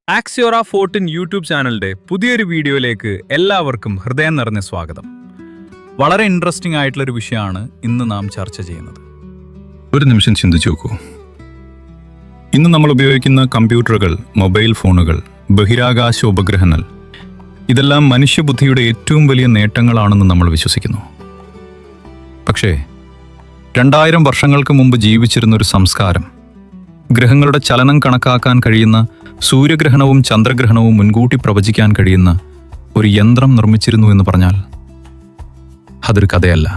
ആക്സിയോറ 14 YouTube ചാനലിന്റെ പുതിയൊരു വീഡിയോയിലേക്ക് എല്ലാവർക്കും ഹൃദയം നിറഞ്ഞ സ്വാഗതം. വളരെ ഇൻട്രസ്റ്റിംഗ് ആയിട്ടുള്ളൊരു വിഷയമാണ് ഇന്ന് നാം ചർച്ച ചെയ്യുന്നത്. ഒരു നിമിഷം ചിന്തിച്ചു നോക്കൂ. ഇന്ന് നമ്മൾ ഉപയോഗിക്കുന്ന കമ്പ്യൂട്ടറുകൾ, മൊബൈൽ ഫോണുകൾ, ബഹിരാകാശ ഉപഗ്രഹങ്ങൾ, ഇതെല്ലാം മനുഷ്യബുദ്ധിയുടെ ഏറ്റവും വലിയ നേട്ടങ്ങളാണെന്ന് നമ്മൾ വിശ്വസിക്കുന്നു. പക്ഷേ 2000 വർഷങ്ങൾക്ക് മുമ്പ് ജീവിച്ചിരുന്നൊരു സംസ്കാരം, ഗ്രഹങ്ങളുടെ ചലനം കണക്കാക്കാൻ കഴിയുന്ന, സൂര്യഗ്രഹണവും ചന്ദ്രഗ്രഹണവും മുൻകൂട്ടി പ്രവചിക്കാൻ കഴിയുന്ന ഒരു യന്ത്രം നിർമ്മിച്ചിരുന്നു എന്ന് പറഞ്ഞാൽ അതൊരു കഥയല്ല,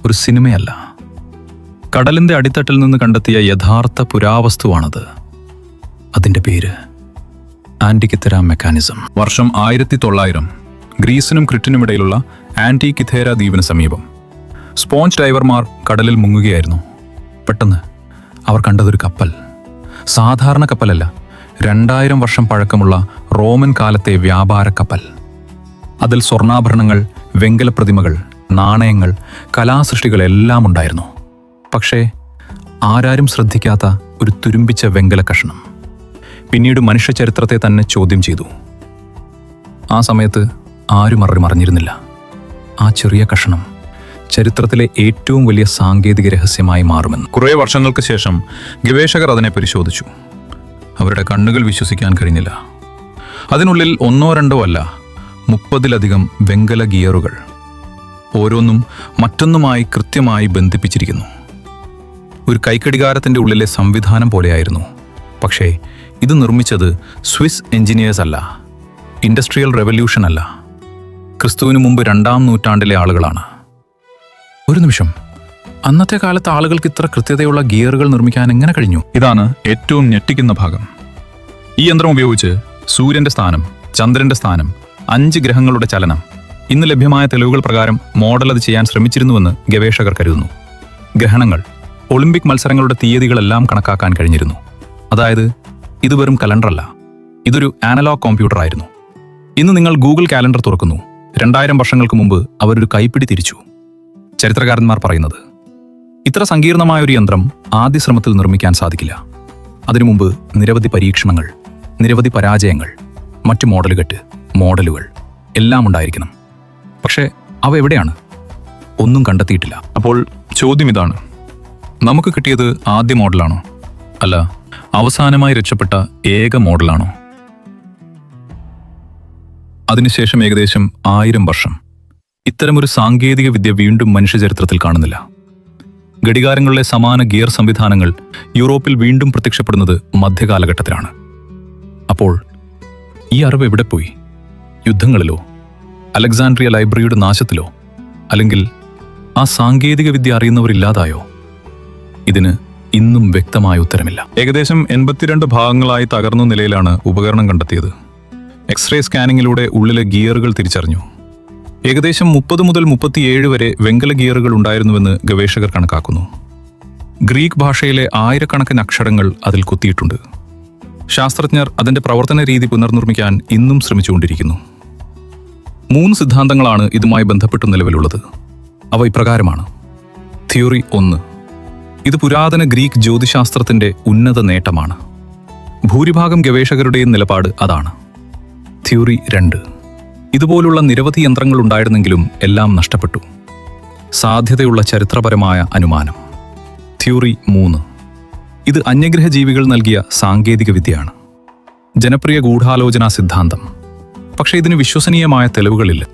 ഒരു സിനിമയല്ല. കടലിന്റെ അടിത്തട്ടിൽ നിന്ന് കണ്ടെത്തിയ യഥാർത്ഥ പുരാവസ്തുവാണത്. അതിന്റെ പേര് ആന്റിക്കിഥെര മെക്കാനിസം. വർഷം 1900. ഗ്രീസിനും ക്രിറ്റിനുമിടയിലുള്ള ആന്റിക്കിഥെര ദ്വീപിന് സമീപം സ്പോഞ്ച് ഡൈവർമാർ കടലിൽ മുങ്ങുകയായിരുന്നു. പെട്ടെന്ന് അവർ കണ്ടതൊരു കപ്പൽ. സാധാരണ കപ്പലല്ല, 2000 വർഷം പഴക്കമുള്ള റോമൻ കാലത്തെ വ്യാപാര കപ്പൽ. അതിൽ സ്വർണ്ണാഭരണങ്ങൾ, വെങ്കല പ്രതിമകൾ, നാണയങ്ങൾ, കലാസൃഷ്ടികളെല്ലാം ഉണ്ടായിരുന്നു. പക്ഷേ ആരാരും ശ്രദ്ധിക്കാത്ത ഒരു തുരുമ്പിച്ച വെങ്കല കഷണം പിന്നീട് മനുഷ്യ ചരിത്രത്തെ തന്നെ ചോദ്യം ചെയ്തു. ആ സമയത്ത് ആരും അറിഞ്ഞിരുന്നില്ല, ആ ചെറിയ കഷണം ചരിത്രത്തിലെ ഏറ്റവും വലിയ സാങ്കേതിക രഹസ്യമായി മാറുമെന്ന്. കുറേ വർഷങ്ങൾക്ക് ശേഷം ഗവേഷകർ അതിനെ പരിശോധിച്ചു. അവരുടെ കണ്ണുകൾ വിശ്വസിക്കാൻ കഴിഞ്ഞില്ല. അതിനുള്ളിൽ 1-2 അല്ല, 30-ലധികം വെങ്കല ഗിയറുകൾ, ഓരോന്നും മറ്റൊന്നുമായി കൃത്യമായി ബന്ധിപ്പിച്ചിരിക്കുന്നു. ഒരു കൈക്കടികാരത്തിൻ്റെ ഉള്ളിലെ സംവിധാനം പോലെയായിരുന്നു. പക്ഷേ ഇത് നിർമ്മിച്ചത് സ്വിസ് എഞ്ചിനീയേഴ്സ് അല്ല, ഇൻഡസ്ട്രിയൽ റെവല്യൂഷൻ അല്ല, ക്രിസ്തുവിന് മുമ്പ് 2-ാം നൂറ്റാണ്ടിലെ ആളുകളാണ്. ഒരു നിമിഷം, അന്നത്തെ കാലത്ത് ആളുകൾക്ക് ഇത്ര കൃത്യതയുള്ള ഗിയറുകൾ നിർമ്മിക്കാൻ എങ്ങനെ കഴിഞ്ഞു? ഇതാണ് ഏറ്റവും ഞെട്ടിക്കുന്ന ഭാഗം. ഈ യന്ത്രം ഉപയോഗിച്ച് സൂര്യന്റെ സ്ഥാനം, ചന്ദ്രന്റെ സ്ഥാനം, 5 ഗ്രഹങ്ങളുടെ ചലനം, ഇന്ന് ലഭ്യമായ തെളിവുകൾ പ്രകാരം മോഡൽ അത് ചെയ്യാൻ ശ്രമിച്ചിരുന്നുവെന്ന് ഗവേഷകർ കരുതുന്നു. ഗ്രഹണങ്ങൾ, ഒളിമ്പിക് മത്സരങ്ങളുടെ തീയതികളെല്ലാം കണക്കാക്കാൻ കഴിഞ്ഞിരുന്നു. അതായത് ഇത് വെറും കലണ്ടറല്ല, ഇതൊരു അനലോഗ് കമ്പ്യൂട്ടർ ആയിരുന്നു. ഇന്ന് നിങ്ങൾ ഗൂഗിൾ കാലണ്ടർ തുറക്കുന്നു, 2000 വർഷങ്ങൾക്ക് മുമ്പ് അവരൊരു കൈപ്പിടി തിരിച്ചു. ചരിത്രകാരന്മാർ പറയുന്നത് ഇത്ര സങ്കീർണമായ ഒരു യന്ത്രം ആദ്യ ശ്രമത്തിൽ നിർമ്മിക്കാൻ സാധിക്കില്ല. അതിനു മുമ്പ് നിരവധി പരീക്ഷണങ്ങൾ, നിരവധി പരാജയങ്ങൾ, മറ്റു മോഡലുകൾ എല്ലാം ഉണ്ടായിരിക്കണം. പക്ഷേ അവ എവിടെയാണ്? ഒന്നും കണ്ടെത്തിയിട്ടില്ല. അപ്പോൾ ചോദ്യം ഇതാണ്, നമുക്ക് കിട്ടിയത് ആദ്യ മോഡലാണോ, അല്ല അവസാനമായി രക്ഷപ്പെട്ട ഏക മോഡലാണോ? അതിനുശേഷം ഏകദേശം 1000 വർഷം ഇത്തരമൊരു സാങ്കേതിക വിദ്യ വീണ്ടും മനുഷ്യചരിത്രത്തിൽ കാണുന്നില്ല. ഘടികാരങ്ങളിലെ സമാന ഗിയർ സംവിധാനങ്ങൾ യൂറോപ്പിൽ വീണ്ടും പ്രത്യക്ഷപ്പെടുന്നത് മധ്യകാലഘട്ടത്തിലാണ്. അപ്പോൾ ഈ അറിവ് എവിടെ പോയി? യുദ്ധങ്ങളിലോ, അലക്സാൻഡ്രിയ ലൈബ്രറിയുടെ നാശത്തിലോ, അല്ലെങ്കിൽ ആ സാങ്കേതിക വിദ്യ അറിയുന്നവരില്ലാതായോ? ഇതിന് ഇന്നും വ്യക്തമായ ഉത്തരമില്ല. ഏകദേശം 82 ഭാഗങ്ങളായി തകർന്ന നിലയിലാണ് ഉപകരണം കണ്ടെത്തിയത്. എക്സ്റേ സ്കാനിങ്ങിലൂടെ ഉള്ളിലെ ഗിയറുകൾ തിരിച്ചറിഞ്ഞു. ഏകദേശം 30 മുതൽ 37 വരെ വെങ്കല ഗിയറുകൾ ഉണ്ടായിരുന്നുവെന്ന് ഗവേഷകർ കണക്കാക്കുന്നു. ഗ്രീക്ക് ഭാഷയിലെ ആയിരക്കണക്കിന് അക്ഷരങ്ങൾ അതിൽ കുത്തിയിട്ടുണ്ട്. ശാസ്ത്രജ്ഞർ അതിന്റെ പ്രവർത്തന രീതി പുനർനിർമ്മിക്കാൻ ഇന്നും ശ്രമിച്ചുകൊണ്ടിരിക്കുന്നു. 3 സിദ്ധാന്തങ്ങളാണ് ഇതുമായി ബന്ധപ്പെട്ട് നിലവിലുള്ളത്. അവ ഇപ്രകാരമാണ്. തിയറി 1, ഇത് പുരാതന ഗ്രീക്ക് ജ്യോതിശാസ്ത്രത്തിന്റെ ഉന്നത നേട്ടമാണ്. ഭൂരിഭാഗം ഗവേഷകരുടെയും നിലപാട് അതാണ്. തിയറി 2, ഇതുപോലുള്ള നിരവധി യന്ത്രങ്ങൾ ഉണ്ടായിരുന്നെങ്കിലും എല്ലാം നഷ്ടപ്പെട്ടു. സാധ്യതയുള്ള ചരിത്രപരമായ അനുമാനം. തിയറി 3, ഇത് അന്യഗ്രഹ ജീവികൾ നൽകിയ സാങ്കേതിക വിദ്യയാണ്. ജനപ്രിയ ഗൂഢാലോചനാ സിദ്ധാന്തം. പക്ഷേ ഇതിന് വിശ്വസനീയമായ തെളിവുകളില്ല.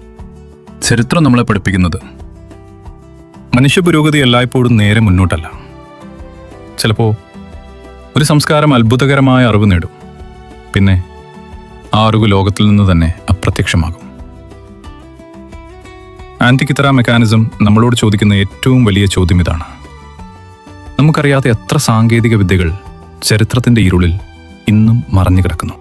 ചരിത്രം നമ്മളെ പഠിപ്പിക്കുന്നത് മനുഷ്യ പുരോഗതി എല്ലായ്പ്പോഴും നേരെ മുന്നോട്ടല്ല. ചിലപ്പോൾ ഒരു സംസ്കാരം അത്ഭുതകരമായ അറിവ് നേടും, പിന്നെ ആ അറിവ് ലോകത്തിൽ നിന്ന് തന്നെ അപ്രത്യക്ഷമാകും. ആന്റിക്കിഥെര മെക്കാനിസം നമ്മളോട് ചോദിക്കുന്ന ഏറ്റവും വലിയ ചോദ്യം ഇതാണ്. നമുക്കറിയാത്ത എത്ര സാങ്കേതിക വിദ്യകൾ ചരിത്രത്തിന്റെ ഇരുളിൽ ഇന്നും മറഞ്ഞു കിടക്കുന്നു?